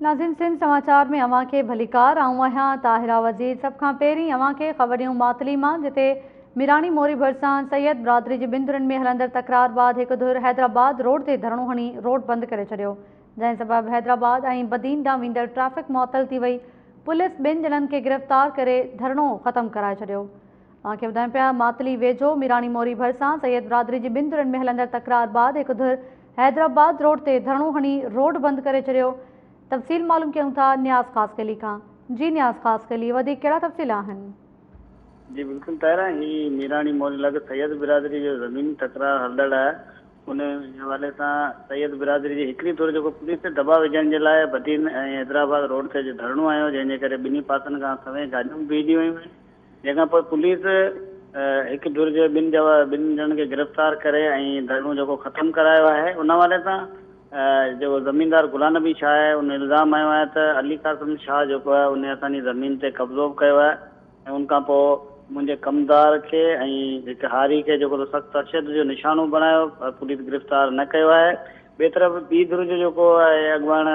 नाज़रीन, सिंध समाचार में अवां खे भलीकार आऊं आहियां ताहिरा वज़ीर। सब खां पहिरीं अवां खे ख़बरियूं मातली मां, जिते मीरानी मोरी भरिसां सैयद बिरादरी जी ॿिनि धुरनि में हलंदड़ तकरार बाद हिकु धुर हैदराबाद रोड ते धरणो हणी रोड बंदि करे छॾियो, जंहिं सबबि हैदराबाद ऐं बदीन ॾांहुं वेंदड़ ट्रैफ़िक मुअतल थी वई। पुलिस ॿिनि ॼणनि खे गिरफ़्तार करे धरणो ख़तमु कराए छॾियो। तव्हांखे ॿुधायूं पिया, मातली वेझो मीरानी मोरी भरिसां सैयद बिरादरी जी ॿिनि धुरनि में हलंदड़ तकरार बाद हिकु धुर हैदराबाद रोड ते धरणो हणी रोड बंदि करे छॾियो। तफ़सील मालूम कयूं था न्याज़ ख़ासकली खां। जी न्याज़ ख़ासकली, वधीक कहिड़ा तफ़सील आहिनि? जी बिल्कुल ताहिरा, ही मीरानी मोरी लॻ सैयद बिरादरी जो ज़मीनी तकरार हलंदड़ आहे। उन हवाले सां सैयद बिरादरी जी हिकिड़ी धुर जेको पुलिस ते दॿा विझण जे लाइ बदीन ऐं हैदराबाद रोड ते धरणो आयो, जंहिंजे करे ॿिन्ही पासनि खां सवें गाॾियूं बीहजी वयूं आहिनि। जंहिंखां पोइ पुलिस हिकु धुर जे ॿिनि ॼणनि खे गिरफ़्तार करे ऐं धरणो जेको ख़तमु करायो आहे। उन हवाले सां जेको ज़मीनदार गुलाम नबी शाह आहे, उन इल्ज़ाम आयो आहे त अली क़ासिम शाह जेको आहे उन असांजी ज़मीन ते कब्ज़ो कयो आहे ऐं उनखां पोइ मुंहिंजे कमदार खे ऐं हिकु हारी खे जेको सख़्तु अरशद जो निशानो बणायो, पुलिस गिरफ़्तार न कयो आहे। ॿिए तरफ़ ॿी धुर जो जेको आहे अॻवान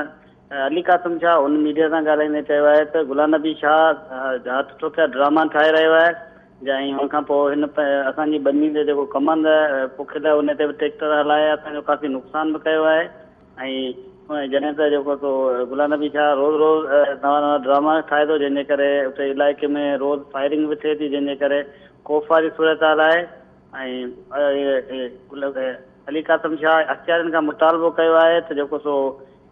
अली क़ासिम शाह, उन मीडिया सां ॻाल्हाईंदे चयो आहे त गुलाम नबी शाह हथ टोकिया ड्रामा ठाहे रहियो आहे, ऐं हुनखां पोइ हिन असांजी बनी ते जेको कमंद पोखियल आहे उन ते बि ट्रैक्टर हलाए असांजो काफ़ी नुक़सानु बि कयो आहे। ऐं जॾहिं त जेको सो गुलाम नबी शाह रोज़ नवां नवां ड्रामा ठाहे थो, जंहिंजे करे उते इलाइक़े में रोज़ फायरिंग बि थिए थी, जंहिंजे करे ख़ौफ़ वारी सूरत हाल आहे। ऐं अली क़ासिम शाह अख़्तियारनि खां मुतालबो कयो आहे त जेको सो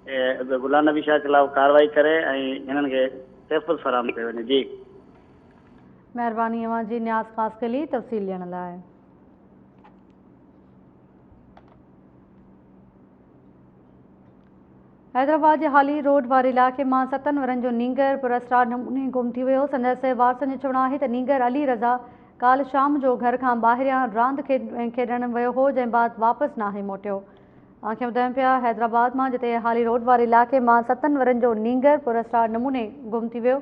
गुलाम नबी शाह ख़िलाफ़ कार्रवाई करे ऐं हिननि खे तहफ़ुज़ फ़राहम कयो वञे। जी महिरबानी अवां जी न्याज़ ख़ासकली तफ़सील ॾियण लाइ। हैदराबाद जे हाली रोड वारे इलाइक़े मां 7 वरनि जो नींगर पुरस्कार नमूने गुम थी वियो। संदसि वारसनि जो चवणु आहे त नींगर अली रज़ा काल्ह शाम जो घर खां ॿाहिरियां रांदि खेॾण वियो हो, जंहिं बाद वापसि नाहे मोटियो। तव्हांखे ॿुधायूं पिया, हैदराबाद मां जिते हाली रोड वारे इलाइक़े मां 7 वरनि जो नींगर पुरस्कार नमूने गुम थी वियो।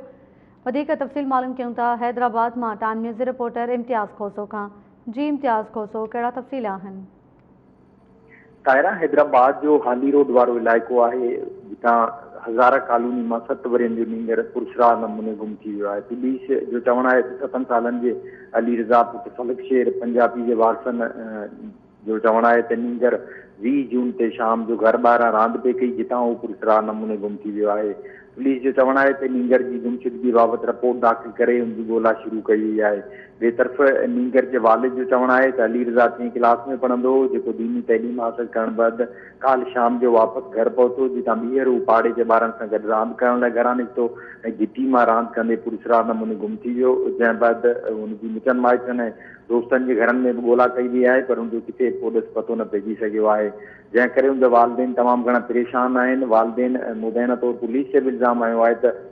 वधीक तफ़सील मालूम कयूं था हैदराबाद मां टाइम न्यूज़ रिपोर्टर इम्तियाज़ खोसो खां। जी इम्तियाज़ खोसो, कहिड़ा तफ़सील आहिनि? ताहिरा, हैदराबाद जो हाली रोड वारो इलाइक़ो आहे जितां हज़ारा कॉलोनी मां 7 वरनि जो नींगर पुरस्कार नमूने गुम थी वियो आहे। पुलिस जो चवणु आहे त 7 सालनि जे अली रज़ा पुट फलक शेर पंजाबी जे वारसनि जो चवणु आहे त नींगर 20 जून ते शाम जो घर ॿाहिरां रांदि पई कई, जितां उहो पुरस्कार नमूने गुम थी वियो आहे। पुलिस जो चवणु आहे त नींगर जी गुमशुदगी बाबति रिपोर्ट दाख़िल करे हुनजी ॻोल्हा शुरू कई वई आहे। ॿिए तरफ़ नींगर जे वालिद जो चवणु आहे त अली रज़ा 3 क्लास में पढ़ंदो हो, जेको दीनी तइलीम हासिल करण बैदि काल्ह शाम जो वापसि घर पहुतो, जितां ॿीहर हू पाड़े जे ॿारनि सां गॾु रांदि करण लाइ घरां निकितो ऐं गिटी मां रांदि कंदे पुरस्कार नमूने गुम थी वियो। जंहिं बैदि हुनजी मिटनि माइटनि ऐं दोस्तनि जे घरनि में बि ॻोल्हा कई वई आहे, पर हुनजो किथे पोलिस पतो न पइजी सघियो आहे, जंहिं करे हुनजा वालिदेन तमामु घणा परेशान आहिनि। वालिदेन मुबैना तौरु पुलिस ते बि इल्ज़ाम आयो आहे त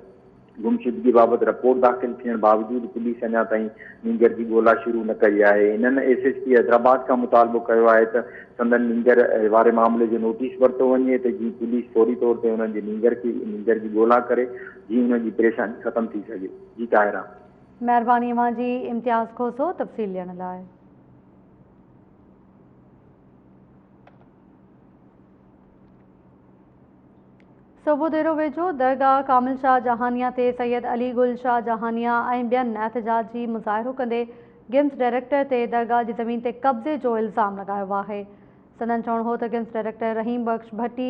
गुमशुदगी बाबति रिपोर्ट दाख़िल थियण बावजूदि पुलिस अञा ताईं नींगर जी ॻोल्हा शुरू न कई आहे। हिननि SSP हैदराबाद खां मुतालबो कयो आहे त संदन नींगर वारे मामले जो नोटिस वरितो वञे त जीअं पुलिस फौरी तौर ते हुननि जी नींगर जी ॻोल्हा करे जीअं हुननि जी परेशानी ख़तमु थी सघे। जी ताहिरा, महिरबानी अवां जी इम्तियाज़ खोसो तफ़सील ॾियण लाइ। सूबो देरो वेझो दरगाह कामिल शाह जहानिया ते सैयद अली गुल शाह जहानिया ऐं ॿियनि एहतजाजी मुज़ाहिरो कंदे गिम्स डायरेक्टर ते दरगाह जी ज़मीन ते कब्ज़े जो इल्ज़ाम लॻायो आहे। संदन चवणु हो त गिम्स डायरेक्टर रहीम बख्श भट्टी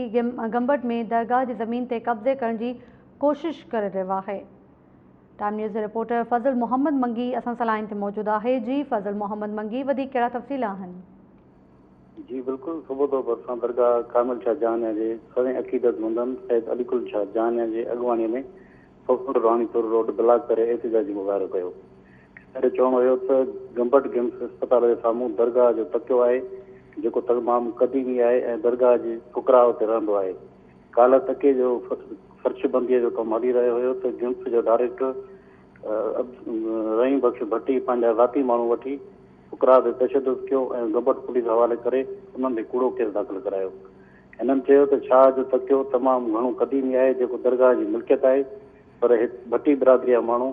गंबट में दरगाह जी ज़मीन ते कब्ज़े करण जी कोशिश करे रहियो आहे। टाइम न्यूज़ रिपोर्टर फज़ल मोहम्मद मंगी असां सां लाइन ते मौजूदु आहे। जी फज़ल मोहम्मद मंगी, वधीक कहिड़ा तफ़सील आहिनि? जी बिल्कुल, सुबुह तो भरिसां दरगाह कामिल शाह जहानिया जे सवें अक़ीदतमंदनि सैयद अली गुल शाह जहानिया जे अॻवानीअ में फुफड़ राणीपुर रोड ब्लॉक करे एहतिजाजी मुज़ाहिरो कयो। अहिड़ो चवणु हुयो त गंबट गिम्स अस्पताल जे साम्हूं दरगाह जो तकियो आहे, जेको तमामु क़दीमी आहे ऐं दरगाह जी फुकराव ते रहंदो आहे। काल्ह तके जो फर्शबंदीअ जो कमु हली रहियो हुयो त गिम्स जो डायरेक्टर रहीम बख्श भट्टी पंहिंजा ज़ाती माण्हू वठी फुकरा ते तशदुद कयो ऐं गंबट पुलिस हवाले करे उन्हनि ते कूड़ो केस दाख़िल करायो। हिननि चयो त शाह जो तकियो तमामु घणो क़दीमी आहे, जेको दरगाह जी मिल्कियत आहे, पर भट्टी बिरादरी जा माण्हू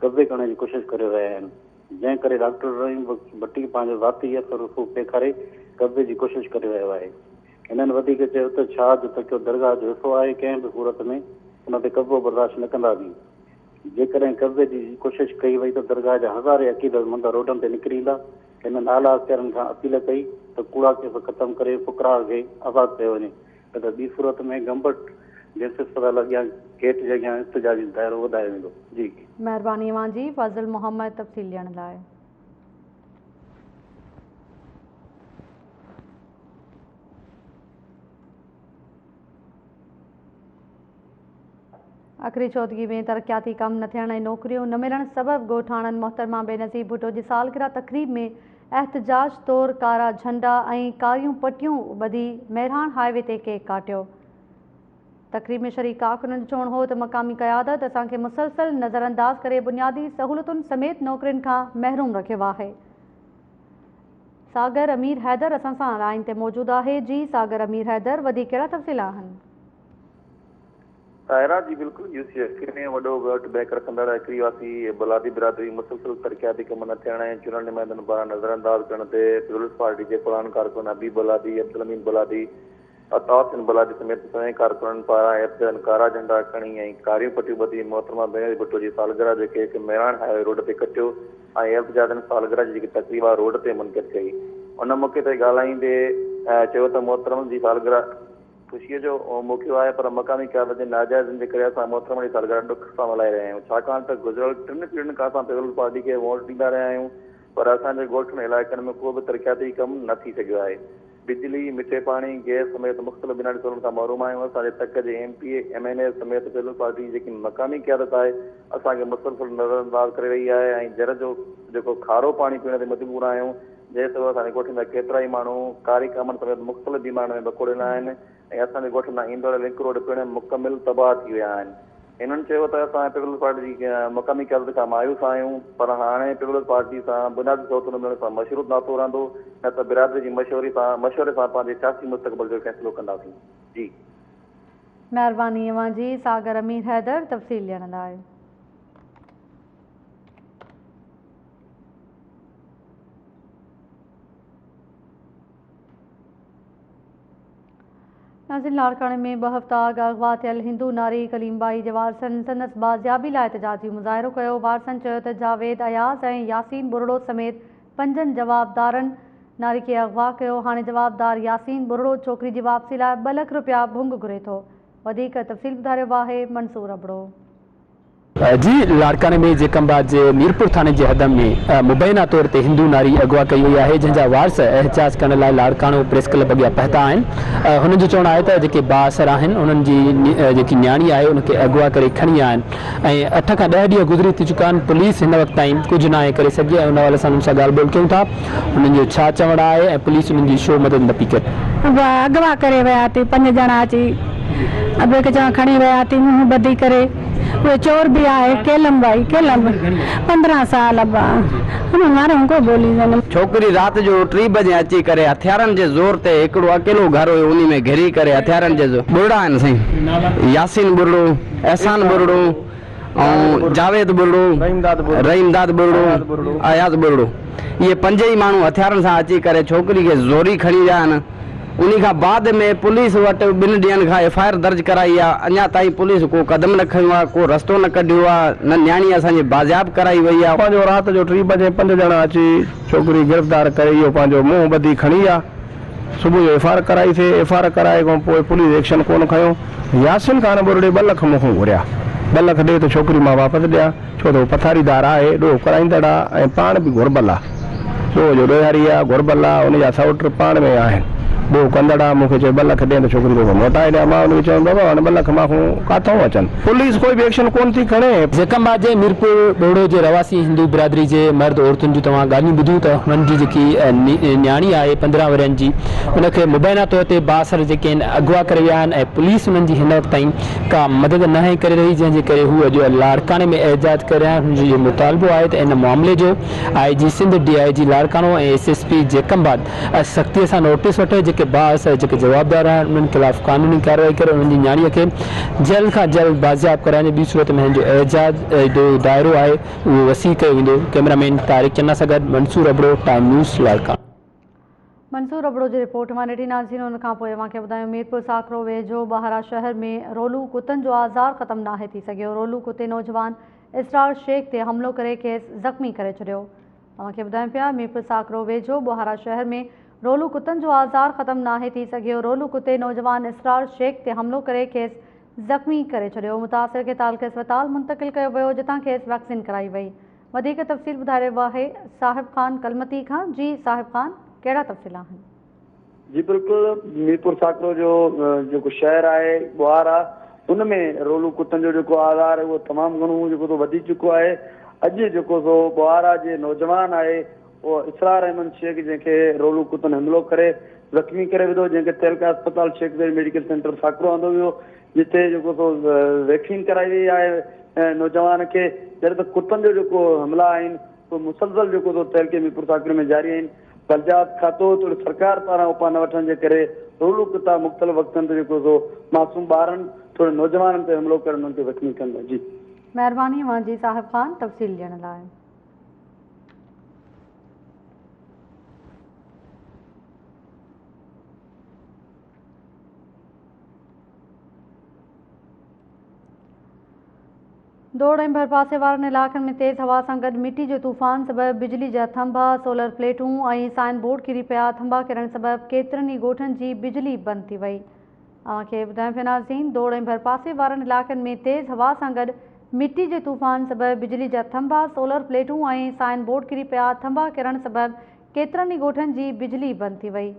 कब्ज़े करण जी कोशिशि करे रहिया आहिनि, जंहिं करे डॉक्टर रहीम भट्टी पंहिंजो ज़ाती असर रसूख़ ॾेखारे कब्ज़े जी कोशिशि करे रहियो आहे। हिननि वधीक चयो त शाह जो तकियो दरगाह जो हिसो आहे, कंहिं बि सूरत में उन ते कब्ज़ो बर्दाश्त न कंदासीं। जेकॾहिं कब्ज़े जी कोशिशि कई वई त दरगाह जा हज़ारे अक़ीदतमंद रोडनि ते निकिरी ईंदा। हिननि आला अख़्तियारनि खां अपील कई त कूड़ा केस ख़तमु करे फुकरा खे आज़ादु कयो वञे, न त ॿी सूरत में गंबट जंहिं अस्पताल अॻियां गेट जे अॻियां इhtजाजी दाइरो वधायो वेंदो। जी महिरबानी अवां जी। फ़ज़ल मोहम्मद तफ़सील ॾियण लाइ। आख़िरी चौदगी में तरक्याती कम न थियण ऐं नौकरियूं न मिलण सबबि ॻोठाणनि मोहतरमा बेनज़ीर भुट्टो जी सालगिरह तक़रीब में एहतजाज तौर कारा झंडा ऐं कारियूं पटियूं ॿधी मेहरान हाईवे ते केक काटियो। तक़रीब में शरीक कारकुननि जो चवणु हो त मक़ामी क़यादत असांखे मुसलसल नज़रअंदाज करे बुनियादी सहूलतुनि समेत नौकरियुनि खां महरूम रखियो आहे। सागर अमीर हैदर असां सां लाइन ते मौजूदु आहे। जी सागर अमीर हैदर, वधीक कहिड़ा तफ़सील आहिनि? ताहिरा जी बिल्कुलु यूसीएफसी में वॾो वोट बैंक रखंदड़ हिकिड़ी वासी बलादी बिरादरी मुसलसल तरक़ियाती कम न थियण ऐं चूंडल नुमाइंदनि पारां नज़रअंदाज करण ते पीपुल्स पार्टी जे पुरान कारकुन हबीब बलादी, अब्दुल अमीन बलादी, अताउद्दीन बलादी समेत सवें कारकुननि पारां एहतजाज कारा झंडा खणी ऐं कारियूं पटियूं ॿधी मोहतरमा बेनज़ीर भुट्टो जी सालगिरह जे केक मेहरान हाईवे रोड ते कटियो ऐं एहतजाजनि सालगिरह जी जेकी तक़रीब आहे रोड ते मुनक़िद कई। उन मौक़े ते ॻाल्हाईंदे चयो त मोहतरम जी सालगिरह ख़ुशीअ जो मौक़ो आहे, पर मक़ामी क़यादत जे नाजाइज़नि जे करे असां मोहतरम जी सालगिरह ॾुख सां मल्हाए रहिया आहियूं, छाकाणि त गुज़िरियल 3 पीढ़ियुनि खां असां पीपुल्स पार्टी खे वोट ॾींदा रहिया आहियूं, पर असांजे ॻोठनि इलाइक़नि में को बि तरक़ियाती कमु न थी सघियो आहे। बिजली, मिठे पाणी, गैस समेत मुख़्तलिफ़ बुनियादी सहूलियतुनि खां महरूम आहियूं। असांजे तक जे MP, MNA समेत पीपुल्स पार्टी जेकी मक़ामी क़यादत आहे असांखे मुसलसल नज़रअंदाज करे रही आहे ऐं जर जो जेको खारो पाणी पीअण ते मजबूर आहियूं, जंहिं सबबि असांजे ॻोठनि जा केतिरा ई माण्हू कारी कमनि समेत मुख़्तलिफ़ बीमारियुनि में बकोड़ियल आहिनि ऐं असांजे ॻोठनि मां ईंदड़ लिंक रोड पिणु मुकमिल तबाह थी विया आहिनि। हिननि चयो त असां पीपुल्स पार्टी जी मक़ामी क़यादत खां मायूस आहियूं, पर हाणे पीपुल्स पार्टी सां बुनियादी सहूलियतूं मिलण सां मशरूत नातो रहंदो, न त बिरादरी जी मशवरे सां पंहिंजे सियासी मुस्तक़बिल जो फ़ैसिलो कंदासीं। जी महिरबानी अवां जी। सागर अमीर हैदर तफ़सील ॾियण लाइ। नाज़रीन, लाड़काने में 2 हफ़्ता अगवा थियल हिंदू नारी कलीमबाई जे वारसनि संदसि बाज़ियाबी लाइ एहतजाजी मुज़ाहिरो कयो। वारसनि चयो त जावेद अयाज़ ऐं यासीन बुरड़ो समेत 5 जवाबदारनि नारी खे अगवा कयो। हाणे जवाबदार यासीन बुरड़ो छोकिरी जी वापसी लाइ 2 लख रुपया भुंग घुरे थो। वधीक तफ़सील ॿुधारियो आहे मंसूर अबड़ो। जी लाड़काने में जेकंबाद जे मीरपुर थाने जे हद में मुबैना तौर ते हिंदू नारी अगवा कई हुई है, जंहिंजा वारस एहतजाज करण लाइ लाड़कानो प्रेस क्लब अॻियां पहुता आहिनि। हुननि जो चवणु आहे त जेके बाअसर आहिनि उन्हनि जी जेकी न्याणी आहे उनखे अगवा करे खणी आया आहिनि ऐं 8 खां 10 ॾींहं गुज़री थी चुका आहिनि। पुलिस हिन वक़्त ताईं कुझु न आहे करे सघी आहे। उन हवाले सां उन्हनि सां ॻाल्हि ॿोल कयूं था, उन्हनि जो छा चवणु आहे ऐं पुलिस उन्हनि जी छो मदद न पई करे। अगवा करे विया थी 5 ॼणा अची अबे के चवण खणी विया थी, मुंहुं ॿधी करे। उहे चोर भी आहे केलम भाई केलम 15 साल को बोली। छोकरी रात जो 3 बजे अची करे हथियारनि जे ज़ोर ते हिकिड़ो अकेलो घर हुयो, उन में घेरी करे हथियारनि जे बुरड़ा आहिनि साईं, यासीन बुरड़ो, एहसान बुरड़ो ऐं जावेद बुरड़ो, रहीमदाद बुरड़ो, अयाज़ बुरड़ो, इहे 5 ई माण्हू हथियारनि सां अची करे छोकिरी खे ज़ोरी खणी विया आहिनि। उन खां बाद में पुलिस वटि 2 ॾींहंनि खां FIR दर्ज कराई आहे। अञा ताईं पुलिस को कदम न खयो आहे, को रस्तो न कढियो आहे, न न्याणी असांजी बाज़ियाब कराई वई आहे। पंहिंजो राति जो 3 बजे 5 ॼणा अची छोकिरी गिरफ़्तार करे इहो पंहिंजो मुंहुं ॿधी खणी आहे। सुबुह जो FIR कराईसीं, FIR कराए खां पोइ पुलिस एक्शन कोन खयो। यासिन खान बुरड़े 2 लख मूंखां घुरिया, 2 लख ॾे त छोकिरी मां वापसि ॾियां, छो त पथारीदार आहे, ॾोह कराईंदड़ आहे ऐं पाण बि घुरबल आहे, ॾोह जो ॾोहारी आहे, घुरबल आहे, उनजा सौट पाण में आहिनि। ॾोह कंदड़ आहे, मूंखे चयो 2 लख ॾे त छोकिरी तोखे मोटाए ॾियां। मां उनखे चयो बाबा हाणे 2 लख मां काथां अचनि, पुलिस कोई बि एक्शन कोन थी खणे। जेकंबाद जे मीरपुर बोड़ो जे रवासी हिंदू बिरादरी जे मर्द औरतुनि जूं तव्हां ॻाल्हियूं ॿुधियूं त हुननि जी जेकी न्याणी आहे 15 वरनि जी, उनखे मुबैना तौर ते बाअसर जेके आहिनि अगवा करे विया आहिनि ऐं पुलिस उन्हनि जी हिन वक़्त ताईं का मदद न आहे करे रही, जंहिंजे करे हू अॼु लाड़काने में एहतजाज करे रहिया आहिनि। हुनजो इहो मुतालबो आहे त इन मामले जो IG सिंध, DIG लाड़कानो ऐं SSP जेकंबाद सख़्तीअ सां नोटिस वठे। जेके बाअसर जेके जवाबदार आहिनि उन्हनि ख़िलाफ़ कानूनी कार्रवाई करे उन्हनि जी न्याणीअ खे जल्द खां जल्द बाज़ियाब कराइण। ॿी सूरत में हिन जो एहतजाज जो दाइरो आहे उहो वसी कयो वेंदो। कैमरामैन तारिक चन्ना सां गॾु मंसूर अबड़ो, टाइम न्यूज़ लाड़कानो। मंसूर अबड़ो जी रिपोर्ट में ॾिठी नाज़रीन। उन खां पोइ अवांखे ॿुधायूं मीरपुर साकरो वेझो बहारा शहर में रोलू कुतनि जो आज़ार ख़त्म नाहे थी सघियो। रोलू कुते नौजवान इसरार शेख ते हमलो करे खेसि ज़ख़्मी करे छॾियो। अवांखे ॿुधायूं पिया मीरपुर साकरो वेझो बहारा शहर में रोलू कुतनि जो आज़ार ख़त्म नाहे थी सघियो। रोलू कुते नौजवान इसरार शेख ते हमलो करे खेसि ज़ख़्मी करे छॾियो। मुतासिर खे तालके अस्पताल मुंतक़िल कयो वियो जितां खेसि वैक्सीन कराई वई। वधीक तफ़सील ॿुधाए रहियो आहे साहिब ख़ान कलमती खां। जी साहिब ख़ान, कहिड़ा तफ़सील आहिनि? जी बिल्कुल, मीरपुर साकरो जो शहर है बुहारा उनमें रोलू कुतन जो आधार है वो तमाम घणो वधी चुको है। अज जो बुहारा के नौजवान है वो इसरार अहमद शेख जैसे रोलू कुतन हमलो करे जख्मी करे विधो, जैसे तेलका अस्पताल शेख मेडिकल सेंटर साकरो आंदो वियो, जिते वैक्सीन कराई वही है नौजवान के। जैसे कुतन जो हमला आहिनि वो मुसलसल जो तेलके मीरपुर साकरो में जारी आहिनि। बलजात खातो थोड़ी सरकार पारा उपा न वठण जे करे रोलू कुत्ता मुख़्तलिफ़ वक़्तन ते मासूम ॿारनि थोड़े नौजवाननि ते हमलो करे उन्हनि खे ज़ख़्मी कंदा। जी महिरबानी अवां जी साहिब ख़ान तफ़सील ॾियण लाइ। दौड़ ऐं भरपासे वारनि इलाइक़नि में तेज़ हवा सां गॾु मिटी जो तूफ़ान सबबि बिजली जा थंभा, सोलर प्लेटूं ऐं साइन बोर्ड किरी पिया। थंभा किरण सबबि केतिरनि ई ॻोठनि जी बिजली बंदि थी वई। अव्हांखे ॿुधायूं पिया नाज़रीन, दौड़ ऐं भरपासे वारनि इलाइक़नि में तेज़ हवा सां गॾु मिटी जे तूफ़ान सबबि बिजली जा थंभा, सोलर प्लेटूं ऐं साइन बोर्ड किरी पिया। थंभा किरण सबबि केतिरनि ई ॻोठनि जी बिजली बंदि थी वई।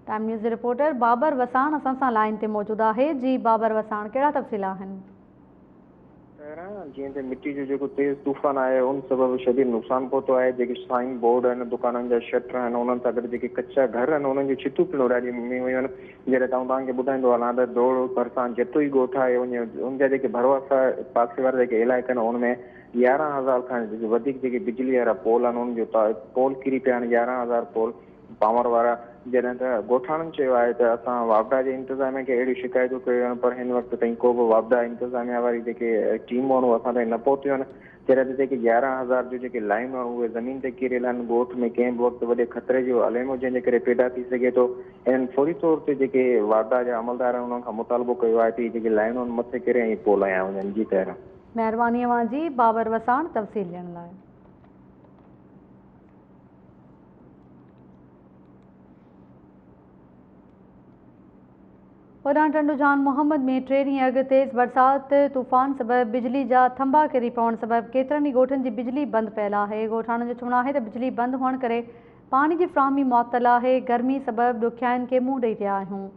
टाइम न्यूज़ रिपोर्टर बाबर वसाण असां सां लाइन ते मौजूद है। जी बाबर वसाण, कहिड़ा तफ़सील आहिनि? जीअं त मिट्टी जो तेज़ तूफ़ान आहे उन सबबि शदीद नुक़सान पहुतो आहे। जेके साइन बोर्ड आहिनि, दुकाननि जा शटर आहिनि, उन्हनि सां गॾु जेके कचा घर आहिनि उन्हनि जी छितूं पिणु उॾारी वियूं आहिनि। जॾहिं तव्हांखे ॿुधाईंदो हलां त दौड़ भरिसां जेतिरो ई ॻोठ आहे उनजा जेके भरवासा पासे वारा जेके इलाइक़ा आहिनि उनमें 11,000 खां वधीक जेके बिजली वारा पोल आहिनि उनजो पोल किरी पिया आहिनि। 11,000 पोल पावर वारा। जॾहिं त ॻोठाणनि चयो आहे त असां वापडा जे इंतिज़ामिया खे अहिड़ी शिकायतूं कयूं आहिनि, पर हिन वक़्तु ताईं को बि वापडा इंतिज़ामिया वारी जेके टीमूं आहिनि उहे असां ताईं न पहुतियूं आहिनि। जॾहिं त जेके 11,000 जो जेके लाइनूं आहिनि उहे ज़मीन ते किरियल आहिनि। ॻोठ में कंहिं बि वक़्तु वॾे ख़तरे जो अलेमो जंहिंजे करे पैदा थी सघे थो। इन्हनि फौरी तौर ते जेके वापडा जा अमलदार आहिनि उन्हनि खां मुतालबो कयो आहे त जेके लाइनूं आहिनि मथे किरे ऐं पोल आया वञनि। जी पहिरियों महिरबानी अवां जी बाबर वसाण तफ़सील ॾियण लाइ। होॾां टंडुजान मोहम्मद में 3 ॾींहं अॻु तेज़ बरसाति तूफ़ान सबबि बिजली जा थंभा किरी पवण सबबि केतिरनि ई ॻोठनि जी बिजली बंदि पियल आहे। ॻोठाणनि जो चवणु आहे त बिजली बंदि हुअण करे पाणी जी फ़राहमी मुअत्तल आहे। गर्मी सबबि ॾुखियाईनि खे मुंहुं ॾेई रहिया आहियूं।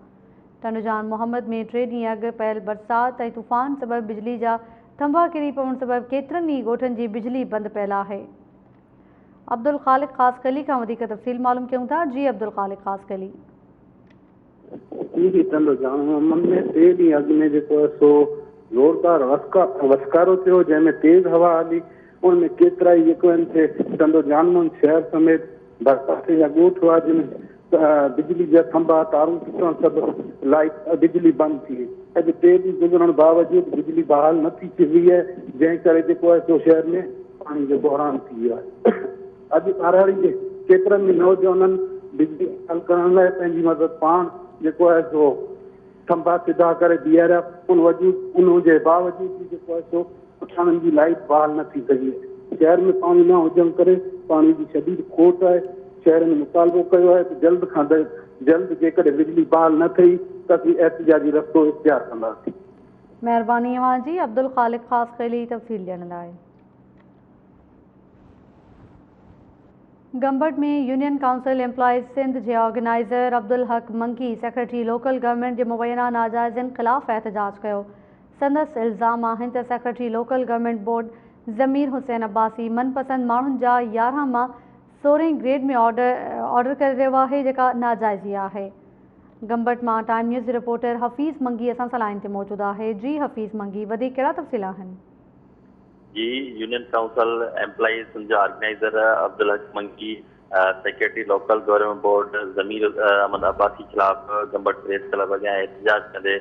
टंडुजान मोहम्मद में 3 ॾींहं अॻु पियल बरसाति ऐं तूफ़ान सबबि बिजली जा थंभा किरी पवण सबबि केतिरनि ई ॻोठनि जी बिजली बंदि पियल आहे। अब्दुल ख़ालिक ख़ासकली खां वधीक तफ़सील मालूम कयूं था। जी अब्दुल ख़ालिक ख़ासकली। टंडुजान मोहम्मद में 3 ॾींहं अॻु में सो ज़ोरदार वसकारो थियो, जंहिंमें तेज़ हवा हली। उनमें केतिरा ई टंडुजान मोहम्मद शहर समेत बरसाति जा ॻोठ हुआ जिन बिजली जा खंभा तारूं टुटण सबबि लाइट बिजली बंदि थी वई। अॼु 3 ॾींहं गुज़रण बावजूद बिजली बहाल न थी सघी है, जंहिं करे सो शहर में पानी जो बहरान थी वियो आहे। अॼु ॿारहड़ी जे केतिरनि ई नौजवाननि बिजली बहाल करण लाइ पंहिंजी मदद पाण सो खंभा सिधा करे बीहारिया। उनजे बावजूद सो ॻोठाणनि जी लाइट बहाल न थी सघी। शहर में पानी न हुजण करे पानी जी शदीद खोट आहे। शहर में मुतालबो कयो आहे त जल्द खां जल्द जेकॾहिं बिजली बहाल न थी त असीं एहतिजाजी रस्तो इख्तियार कंदासीं। महिरबानी अवां जी अब्दुल ख़ालिक ख़ासकली तफ़सील ॾियण लाइ। गंबट में यूनियन काउंसिल एम्प्लॉइज़ सिंध जे ऑर्गेनाइज़र अब्दुल हक मंकी सेक्रेटरी लोकल गवर्नमेंट जे मुबैना नाजाइज़नि ख़िलाफ़ एहतजाज कयो। संदसि इल्ज़ाम आहिनि त सेक्रेटरी लोकल गवर्नमेंट बोर्ड ज़मीर हुसैन अब्बासी मनपसंद माण्हुनि जा 11 मां 16 ग्रेड में ऑर्डर करे रहियो आहे, जेका नाजाइज़ी आहे। गंबट मां टाइम न्यूज़ रिपोर्टर हफ़ीज़ मंगी असां सां लाइन ते मौजूद है। जी हफ़ीज़ मंगी, वधीक कहिड़ा तफ़सील आहिनि? जी यूनियन काउंसिल एम्प्लॉइज़ जा ऑर्गेनाइज़र अब्दुल हक मंकी secretary local government board Zameer Ahmed Abbasi खिलाफ़ गंबट प्रेस क्लब अॻियां एहतजाज कंदे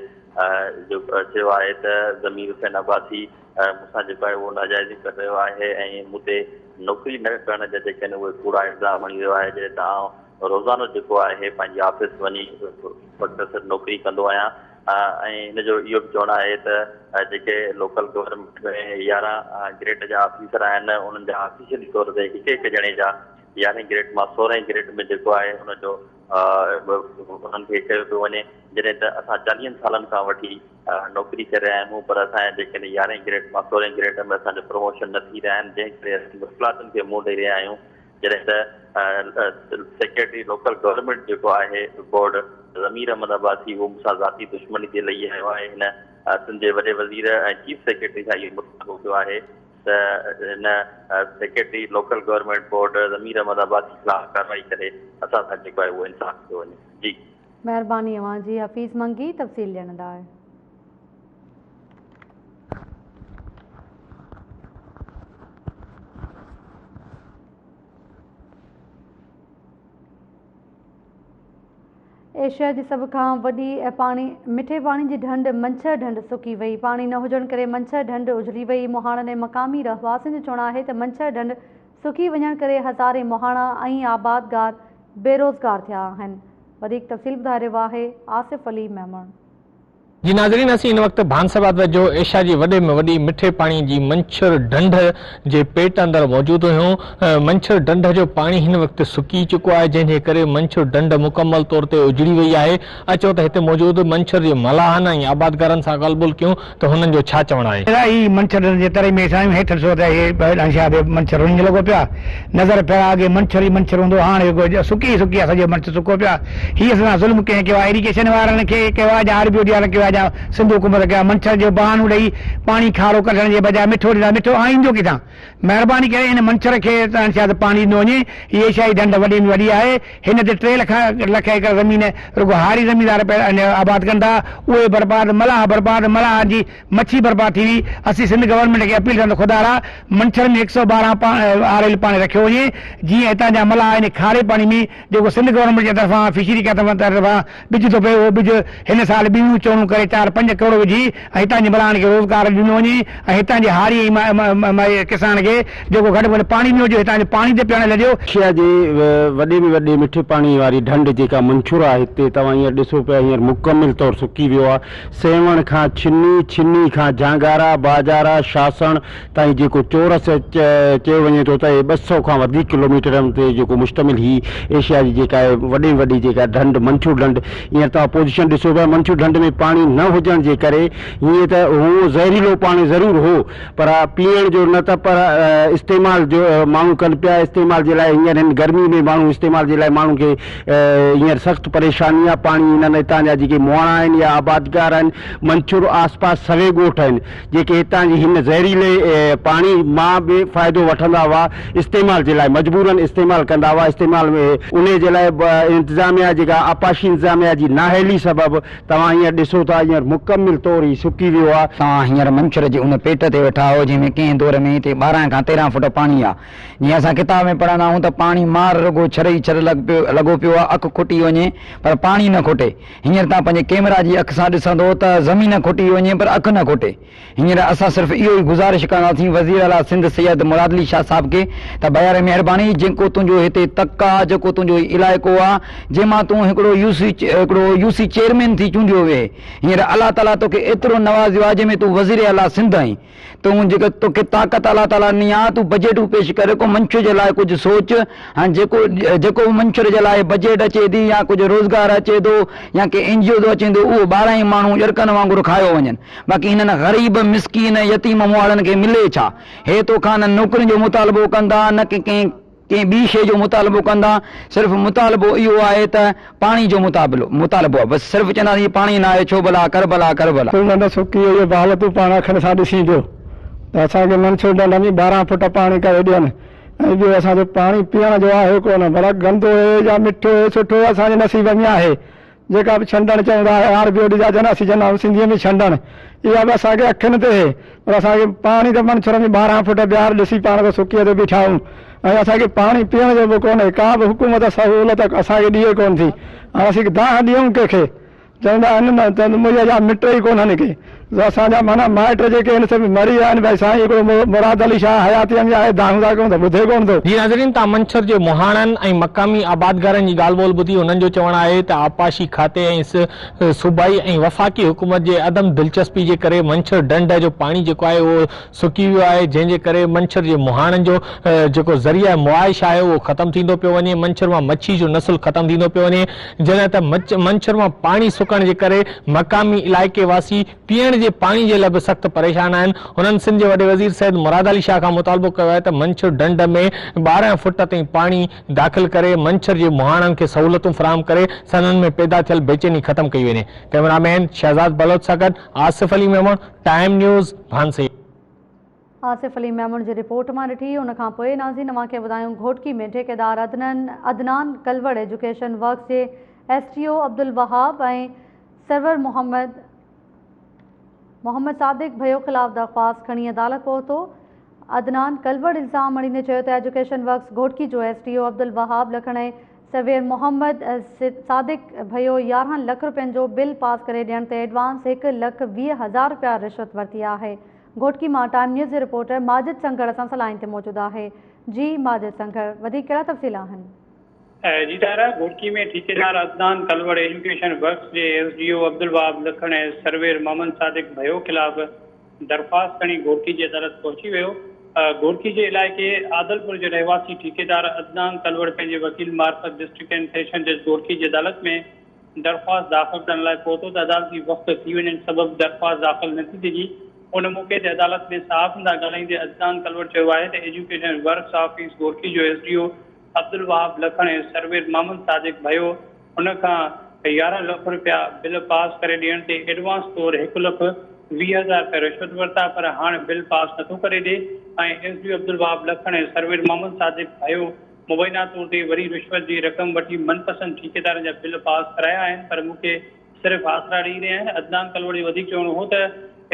जो चयो आहे त ज़मीर हुसैन अब्बासी मूंसां जेको आहे उहो नाजाइज़ी करे रहियो आहे ऐं मूं ते नौकिरी न करण जा जेके आहिनि उहे कूड़ा इल्ज़ाम हणी रहियो आहे। जॾहिं तव्हां रोज़ानो जेको आहे पंहिंजी ऑफिस वञी वक़्त नौकिरी कंदो आहियां ऐं हिनजो इहो बि चवणु आहे त जेके लोकल गवर्नमेंट में 11 ग्रेड जा ऑफिसर आहिनि उन्हनि जा ऑफिशियली तौर ते हिकु ॼणे जा 11 ग्रेड मां 16 ग्रेड में जेको आहे हुनजो उन्हनि खे कयो पियो वञे। जॾहिं त असां 40 सालनि खां वठी नौकिरी करे रहिया आहियूं पर असांजा जेके 11 ग्रेड मां 16 ग्रेड में असांजो प्रमोशन न थी रहिया आहिनि, जंहिं करे असीं मुश्किलातुनि खे मुंहुं ॾेई रहिया आहियूं। जॾहिं त सेक्रेटरी लोकल गवर्नमेंट जेको आहे बोर्ड ज़मीर अहमद अब्बासी उहो मूंसां ज़ाती दुश्मनी ते लही आयो आहे। हिन सिंध जे वॾे वज़ीर ऐं चीफ सेक्रेटरी सां इहो मुतालबो कयो आहे त हिन secretary local government board Zameer Ahmed Abbasi ख़िलाफ़ कार्रवाई करे असां सां जेको आहे उहो इंसाफ़ कयो वञे। जी महिरबानी अवां जी। हफ़ीज़ मंगी तफ़सील ॾियण लाइ। एशिया जी सभ खां वॾी मिठे पाणी जी ढंढ मंछर ढंढ सुकी वई। पाणी न हुजण करे मंछर ढंढ उजड़ी वई। मोहाणनि ऐं मक़ामी रहवासियुनि जो चवणु आहे त मंछर ढंढ सुकी वञण करे हज़ारे मोहाणा ऐं आबादगार बेरोज़गार थिया आहिनि। वधीक तफ़सील ॿुधाए रहियो आहे आसिफ़ अली मेमण। जी नाज़रीन, असीं इन वक़्तु भानसाबाद जो एशिया जी वॾे में वॾी मिठे पाणी जी मंछर ढंढ जे पेट अंदरि मौजूदु हुयूं। मंछर ढंढ जो पाणी हिन वक़्तु सुकी चुको आहे, जंहिंजे करे मंछर ढंढ मुकमल तौर ते उजड़ी वई आहे। अचो त हिते मौजूदु मंछर जे मलाहनि ऐं आबादगारनि सां ॻाल्हि ॿोल कयूं त हुननि जो छा चवणु आहे। मंछर जे तरे में हेठि ॾिसो त मंछर वञी लॻो पिया नज़र पिया। अॻे मंछर ई मंछर हूंदो, हाणे सुकी सुकी आहे, सॼो मंछर सुको पिया। हीअ असां ज़ुल्म कंहिं कयो आहे, इरिगेशन वारनि खे कयो आहे या RBO वारनि कयो आहे या सिंध हुकूमत कया। मंछर जो बहानो ॾेई पाणी खारो कढण जे बजाए मिठो ॾींदा, मिठो आईंदो किथां? महिरबानी करे हिन मंछर खे शायदि पाणी ॾिनो वञे। हीअ एशियाई ढंढ वॾी में वॾी आहे। हिन ते 3 लख एकड़ ज़मीन रुगो हारी ज़मीनदार आबाद कंदा, उहे बर्बाद, मलाह बर्बाद, मलाह जी मच्छी बर्बाद थी वई। असीं सिंध गवर्नमेंट खे अपील कंदा खुदारा मंछर में 112 आरएल पाणी रखियो वञे, जीअं हितां जा मलाह आहिनि खारे पाणी में जेको सिंध गवर्नमेंट जे तरफ़ां फिशरी तरफ़ां बिज थो पियो, उहो बिज हिन साल ॿियूं चोणूं करे 4-5 करोड़ विझी ऐं हितां जे मलाहनि खे रोज़गार ॾिनो वञे ऐं हितां जे हारी किसान खे जेको घटि में घटि पाणी न हुजे हितां जे पाणी ते पीअण लॻियो। एशिया जे वॾे में वॾे मिठे पाणी वारी ढंढ जेका मंछूर आहे हिते तव्हां हींअर ॾिसो पिया, हींअर मुकमिल तौर सुकी वियो आहे। सेवण खां छिन्नी खां जांगारा बाजारा शासण ताईं जेको चौरस चयो वञे थो त 200 खां वधीक किलोमीटरनि ते जेको मुश्तमिल ही एशिया जी जेका आहे वॾे में वॾी जेका ढंढ मंछूर ढंढ। हींअर तव्हां पोज़ीशन ॾिसो पिया, मंछूर ढंढ में पाणी न हुजण जे करे हीअं त हू ज़हरीलो पाणी ज़रूरु हो पर पीअण जो न त पर इस्तेमाल जो माण्हू कनि पिया। इस्तेमाल जे लाइ हींअर हिन गर्मी में माण्हू इस्तेमाल जे लाइ माण्हू खे हींअर सख़्तु परेशानी आहे। पाणी हिननि हितां जा जेके मुहाणा आहिनि या आबादगार आहिनि, मंछूर आसपास सवे ॻोठ आहिनि जेके हितां जी हिन ज़हरीले पाणी मां बि फ़ाइदो वठंदा हुआ, इस्तेमाल जे लाइ मजबूरन इस्तेमाल कंदा हुआ। इस्तेमाल में उन जे लाइ इंतिज़ामिया जेका आपाशी इंतिज़ामिया जी नाहेली सबबु तव्हां हींअर ॾिसो था हींअर मुकमिल तौर ई सुकी वियो आहे। तव्हां हींअर मंछर जे उन पेट ते वेठा हो जंहिंमें कंहिं दौर में हिते 12 खां 13 फुट पाणी आहे। जीअं असां किताब में पढ़ंदा आहियूं त पाणी मार रुगो छर ई छर लॻो पियो आहे, अखि खुटी वञे पर पाणी न खुटे। हींअर तव्हां पंहिंजे कैमरा जी अखि सां ॾिसंदो त ज़मीन खुटी वञे पर अखि न खुटे। हींअर असां सिर्फ़ु इहो ई गुज़ारिश कंदासीं वज़ीर आला सिंध सैयद मुराद अली शाह साहिब खे त बयार महिरबानी जेको तुंहिंजो हिते तक आहे, जेको तुंहिंजो इलाइक़ो आहे, जंहिंमां तूं हिकिड़ो यूसी चेयरमैन थी चूंडियो वे, हींअर अलाह ताला तोखे एतिरो नवाज़ियो आहे जंहिंमें तूं वज़ीर आला सिंध आहीं। तूं जेको तोखे ताक़त अलाह ताला ॾिनी आहे, तूं बजटूं पेश करे को मंछर जे लाइ कुझु सोच। हाणे जेको मंछर जे लाइ बजट अचे थी या कुझु रोज़गार अचे थो या के NGO थो अचे थो, उहो 12 ई माण्हू ॼरकनि वांगुरु खायो वञनि। बाक़ी हिननि ग़रीब मिसकीन यतीम मुआरनि खे मिले छा? हे तोखां न नौकरियुनि जो मुतालबो कंदा न की कंहिं ॿी शइ जो मुतालबो कंदा। सिर्फ़ु मुतालबो इहो आहे त पाणी जो मुतालबो आहे, बसि सिर्फ़ु चवंदा हीअ पाणी न आहे छो भला करबला सुकी इहे हालतूं पाण अखियुनि सां ॾिसी ॾियो त असांखे मंछर ढंढ में 12 फुट पाणी करे ॾियनि ऐं ॿियो असांजो पाणी पीअण जो आहे कोन, भला गंदो आहे या मिठो आहे सुठो असांजे नसीब में आहे। जेका बि छंडण चवंदा RBO जा जन असीं चवंदा आहियूं सिंधीअ में छंडण, इहा बि असांखे अखियुनि ते पर असांखे पाणी त मंछर में 12 फुट ॿियार ॾिसी पाण खे सुकीअ ते बीठाऊं ऐं असांखे पाणी पीअण जो बि कोन्हे। का बि हुकूमत सहूलियत असांखे ॾिए कोन थी। हाणे असीं दाह ॾियूं कंहिंखे चवंदा आहिनि न त मुंहिंजा मिट ई कोन्हनि के असांजा माना माइट जेके आहिनि सभु मरी विया आहिनि। भई साईं हिकिड़ो मुराद अली शाह हयाती आहे दांगा कोन त ॿुधे कोन थो। जी नाज़रीन, तव्हां मंछर जे मुहाणनि ऐं मक़ामी आबादगारनि जी ॻाल्हि ॿोल ॿुधी। उन्हनि जो चवणु आहे त आपाशी खाते ऐं सूबाई ऐं वफ़ाक़ी हुकूमत जे अदम दिलचस्पी जे करे मंछर ढंढ जो पाणी जेको आहे उहो सुकी वियो आहे, जंहिंजे करे मंछर जे मुहाणनि जो जेको ज़रिया मुआइश आहे उहो ख़तमु थींदो पियो वञे। मंछर मां मच्छी जो नसुल ख़तमु थींदो पियो वञे, जॾहिं त मंछर मां पाणी सुकण जे करे मक़ामी इलाइक़े वासी पीअण जे पाणी जे लाइ बि सख़्तु परेशान आहिनि। हुननि सिंध जे वॾे वज़ीर सैयद मुराद अली शाह खां मुतालबो कयो आहे त मंछर ढंढ में 12 फुट ताईं पाणी दाख़िल करे मंछर जे मुहाणनि खे सहूलियतूं फराहम करे सनन में पैदा थियल बेचैनी ख़तमु कई वञे। कैमरामैन शहजाद बलोच सां गॾु आसिफ अली मेमण, टाइम न्यूज़, भानसे। आसिफ अली मेमण जी रिपोर्ट मां ॾिठी। उनखां पोइ नाज़रीन तव्हांखे ॿुधायूं घोटकी में ठेकेदार अदनान कलवड़ एजुकेशन वर्क्स जे STO अब्दुल वहाब ऐं सरवर मोहम्मद सादिक भयो ख़िलाफ़ दरख़्वास्त खणी अदालत पहुतो। अदनान कलवड़ इल्ज़ाम आणींदे चयो त एजुकेशन वर्क्स घोटकी जो STO अब्दुल वहाब लखण ऐं सर्वेयर मोहम्मद सादिक भयो 11 लख रुपयनि जो बिल पास करे ॾियण ते एडवांस 1,20,000 रुपया रिश्वत वरिती आहे। घोटकी मां टाइम न्यूज़ जे रिपोर्टर माजिद संघड़ असां सां लाइन ते मौजूदु आहे। जी माजिद संघड़, वधीक कहिड़ा तफ़सील आहिनि? जी तारा, घोटकी में ठेकेदार अदनान कलवड़ एजुकेशन वर्क्स जे SDO अब्दुल वहाब लखण ऐं सर्वेयर मोहम्मद सादिक भयो ख़िलाफ़ दरख़्वास्त खणी घोटकी जी अदालत पहुची वियो। घोटकी जे इलाइक़े आदलपुर जो रहवासी ठेकेदार अदनान कलवड़ पंहिंजे वकील मार्फत डिस्ट्रिक्ट एंड सेशन जज घोटकी जी अदालत में दरख़्वास्त दाख़िल करण लाइ पहुतो त अदालती वक़्तु थी वञण सबबि दरख़्वास्त दाख़िल नथी थिए। उन मौक़े ते अदालत में सहाफ़ियुनि सां ॻाल्हाईंदे अदनान कलवड़ चयो आहे त एजुकेशन वर्क्स ऑफिस घोटकी जो SDO अब्दुल वहाब लखण ऐं सर्वेयर मोहम्मद सादिक भयो उन खां 11 लख रुपया बिल पास करे ॾियण ते एडवांस तौरु 1,20,000 रुपया रिश्वत वरिता, पर हाणे बिल पास नथो करे ॾे ऐं SDO अब्दुल वहाब लखण ऐं सर्वेयर मोहम्मद सादिक भयो मुबैना तौर ते वरी रिश्वत जी रक़म वठी मनपसंद ठेकेदारनि जा बिल पास कराया आहिनि, पर मूंखे सिर्फ़ु आसरा ॾेई रहिया आहिनि। अदनान कलवड़ जो वधीक चवणो हो त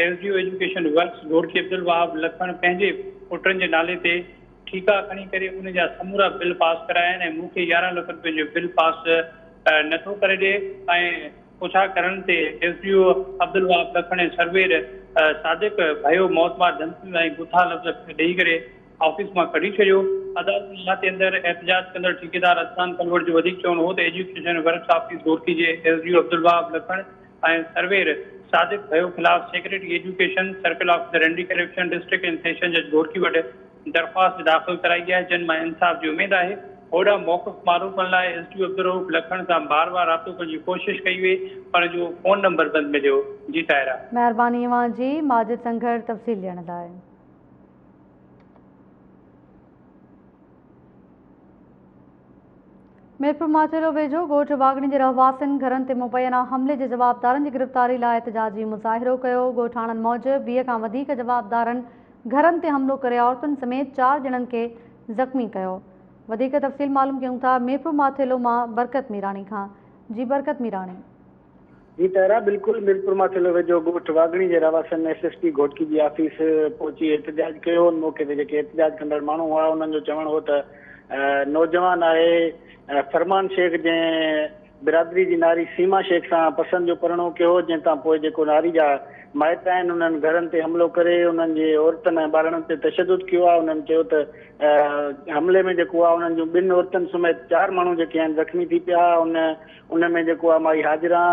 SDO education works Ghotki Abdul Wahab Lakhan पंहिंजे पुटनि जे नाले ते ठीका खणी करे उन जा समूरा बिल पास कराया आहिनि ऐं मूंखे 11 लख रुपए जो बिल पास नथो करे ॾे ऐं पुछा करण ते SDO अब्दुल वहाब लखण ऐं सर्वेयर सादिक भयो मौतबार धमकियूं ऐं गुथा लफ़्ज़ ॾेई करे ऑफिस मां कढी छॾियो। अदालत इलाइक़े अंदरि एहतजाज कंदड़ ठेकेदार अदनान कलवड़ जो वधीक चवणो हो त एजुकेशन वर्क्स ऑफिस घोटकी जे SDO अब्दुल वहाब लखण ऐं सर्वेयर सादिक भयो ख़िलाफ़ secretary education circle officer anti corruption district and session जज घोटकी वटि दरख़्वास्त दाख़िल कराई आहे, जिन मां इंसाफ़ जी उमेद आहे। होॾां मौक़िफ़ मारूफ़ करण लाइ SDO अब्दुल वहाब लखण सां बार राब्तो करण जी कोशिशि कई वई, पर जो फ़ोन नंबर बंदि मिलियो। जी ताहिरा, महिरबानी अवां जी। माजिद संघड़ तफ़सील ॾियण लाइ। मीरपुर माथेरो वेझो ॻोठ वागणी जे रहवासियुनि घरनि ते मुबैना हमले जे जवाबदारनि जी गिरफ़्तारी लाइ एहतजाजी मुज़ाहिरो कयो। ॻोठाणनि मूजिबि 20 खां वधीक जवाबदारनि घरनि ते हमलो करे औरतुनि समेत 4 ॼणनि खे ज़ख़्मी कयो। वधीक तफ़सील मालूम कयूं था मीरपुर माथेरो मां बरकत मीराणी खां। जी बरकत मीराणी। जी तारा, बिल्कुलु मीरपुर माथेरो वेझो ॻोठ वागणी जे रहवासियुनि SSP घोटकी जी ऑफिस पहुची एहतजाज कयो। उन मौक़े ते जेके एहतजाज कंदड़ माण्हू हुआ उन्हनि जो चवणु हो त नौजवान आहे फरमान शेख जंहिं बिरादरी जी नारी सीमा शेख सां पसंदि जो परिणो कयो, जंहिं तां पोइ जेको नारी जा माइट आहिनि उन्हनि घरनि ते हमिलो करे उन्हनि जे औरतुनि ऐं ॿारनि ते तशदुद कयो आहे। उन्हनि चयो त हमले में जेको आहे उन्हनि जूं 2 औरतुनि समेत 4 माण्हू जेके आहिनि ज़ख़्मी थी पिया। उन में जेको आहे माई हाजिरा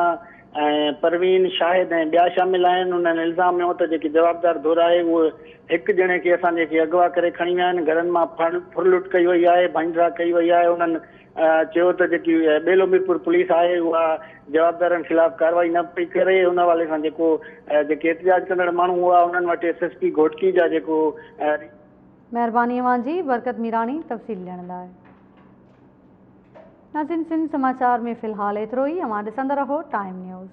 ऐं परवीन शाहिद ऐं ॿिया शामिल आहिनि। उन्हनि इल्ज़ाम में हो त जेकी जवाबदार धुर आहे उहे हिकु ॼणे खे असां जेके अगवा करे खणी विया आहिनि, घरनि मां फुरलुट कई वई आहे, भंजरा कई वई आहे। उन्हनि चयो त जेकी बेलो मीरपुर पुलिस आहे उहा जवाबदारनि ख़िलाफ़ कार्रवाई न पई करे। उन हवाले सां जेके एहतजाज कंदड़ माण्हू हुआ उन्हनि वटि SSP घोटकी जा जेको महिरबानी अवां जी। बरकत मीराणी तफ़सील ॾियण लाइ। नाज़रीन, सिंध समाचार में फ़िलहाल एतिरो ई। अवां ॾिसंदा रहो टाइम न्यूज़।